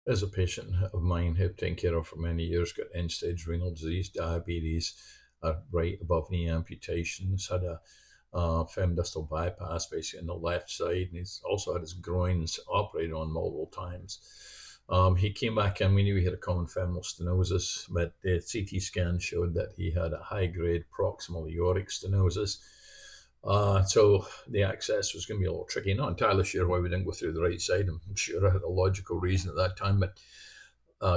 as a patient of mine who I've taken care of for many years, got end-stage renal disease, diabetes, right above knee amputations, had a femdistal bypass basically on the left side, and he's also had his groins operated on multiple times. He came back in, we knew he had a common femoral stenosis, but the CT scan showed that he had a high-grade proximal aortic stenosis. So the access was going to be a little tricky. Not entirely sure why we didn't go through the right side. I'm sure I had a logical reason at that time, but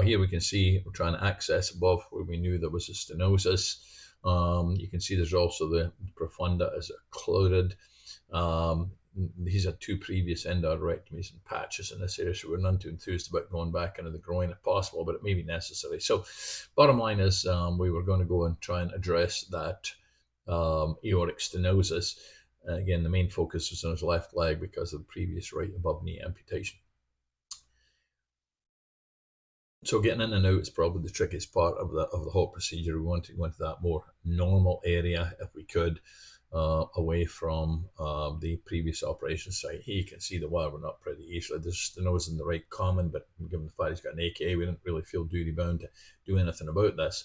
here we can see we're trying to access above where we knew there was a stenosis. You can see there's also the profunda is occluded. He's had 2 previous endarterectomies and patches in this area, so we're none too enthused about going back into the groin if possible, but it may be necessary. So bottom line is we were going to go and try and address that aortic stenosis. Again, the main focus was on his left leg because of the previous right above knee amputation. So getting in and out is probably the trickiest part of the whole procedure. We want to go into that more normal area if we could, away from the previous operation site. Here you can see the wire went up pretty easily. There's stenosis in the right common, but given the fact he's got an AK, we didn't really feel duty bound to do anything about this.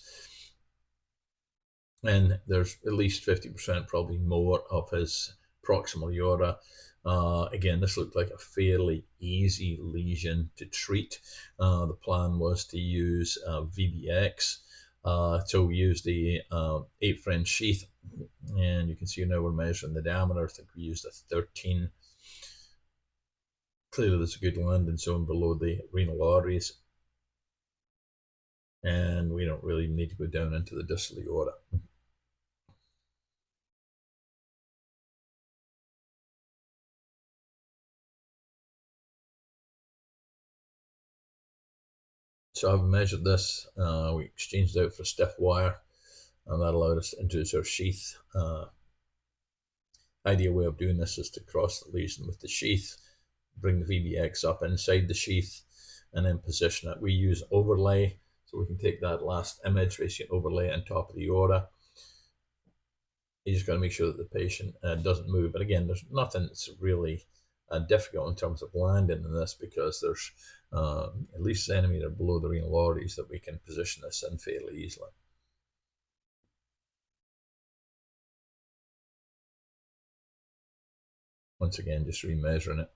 And there's at least 50%, probably more, of his proximal aorta. Again, this looked like a fairly easy lesion to treat. The plan was to use VBX. So we used the 8 French sheath, and you can see now we're measuring the diameter. I think we used a 13. Clearly there's a good landing zone below the renal arteries, and we don't really need to go down into the distal aorta. So I've measured this. We exchanged it out for a stiff wire, and that allowed us to introduce our sheath. Ideal way of doing this is to cross the lesion with the sheath, bring the VBX up inside the sheath, and then position it. We use overlay, so we can take that last image, basically overlay it on top of the aorta. You just got to make sure that the patient doesn't move. But again, there's nothing that's really difficult in terms of landing in this, because there's at least a centimeter below the renal arteries that we can position this in fairly easily. Once again, just remeasuring it.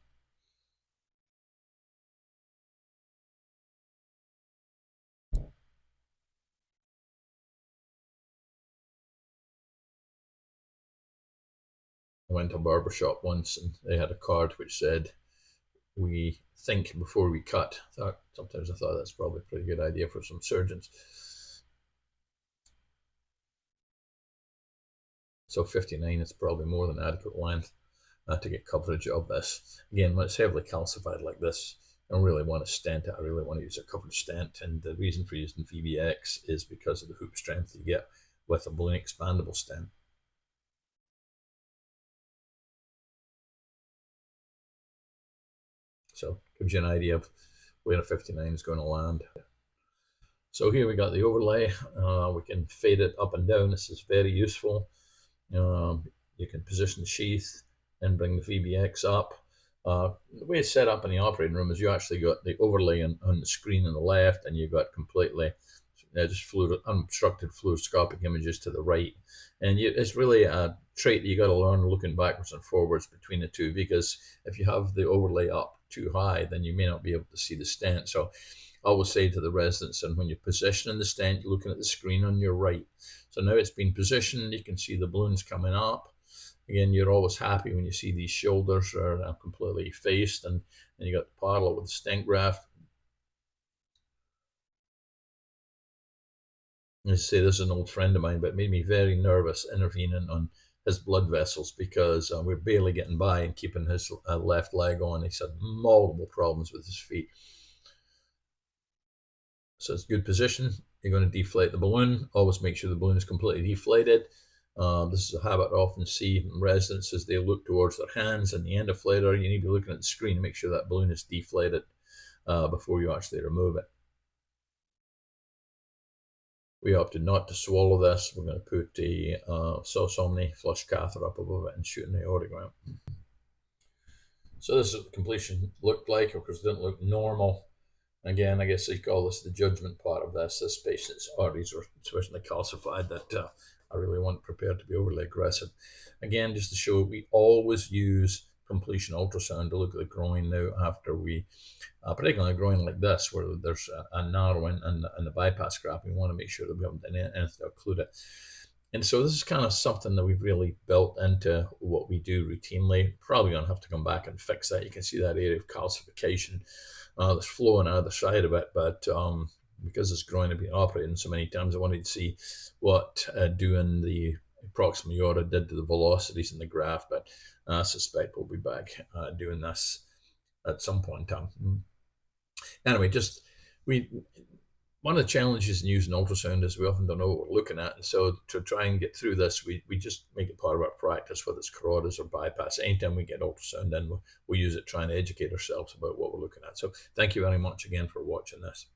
I went to a barber shop once, and they had a card which said, "We think before we cut." Sometimes I thought that's probably a pretty good idea for some surgeons. So 59 is probably more than adequate length to get coverage of this. Again, when it's heavily calcified like this, I don't really want to stent it. I really want to use a covered stent, and the reason for using VBX is because of the hoop strength you get with a balloon expandable stent. So gives you an idea of where a 59 is going to land. So here we got the overlay. We can fade it up and down. This is very useful. You can position the sheath and bring the VBX up. The way it's set up in the operating room is you actually got the overlay on the screen on the left, and you've got completely just unobstructed fluoroscopic images to the right. And it's really a trait that you got to learn looking backwards and forwards between the two, because if you have the overlay up too high, then you may not be able to see the stent. So I always say to the residents, and when you're positioning the stent, you're looking at the screen on your right. So now it's been positioned, you can see the balloons coming up. Again, you're always happy when you see these shoulders are completely effaced, and you got the paddle with the stent graft. I say this is an old friend of mine, but it made me very nervous intervening on his blood vessels, because we're barely getting by and keeping his left leg on. He's had multiple problems with his feet. So it's a good position. You're going to deflate the balloon. Always make sure the balloon is completely deflated. This is a habit I often see in residents as they look towards their hands and the end deflator. You need to be looking at the screen to make sure that balloon is deflated before you actually remove it. We opted not to swallow this. We're going to put the Sauce-Omni flush catheter up above it and shoot an aortogram. So this is what the completion looked like. Of course, it didn't look normal. Again, I guess they call this the judgment part of this. This patient's arteries are sufficiently calcified that I really wasn't prepared to be overly aggressive. Again, just to show, we always use completion ultrasound to look at the groin now after we, particularly a groin like this, where there's a narrowing and the bypass graft. We want to make sure that we haven't done anything to occlude it. And so this is kind of something that we've really built into what we do routinely. Probably going to have to come back and fix that. You can see that area of calcification that's flowing out the side of it. But because it's growing to be operating so many times, I wanted to see what doing the proximal aorta did to the velocities in the graft. But I suspect we'll be back doing this at some point in time. Anyway, one of the challenges in using ultrasound is we often don't know what we're looking at. And so to try and get through this, we just make it part of our practice, whether it's carotids or bypass. Anytime we get ultrasound, then we'll use it trying to educate ourselves about what we're looking at. So thank you very much again for watching this.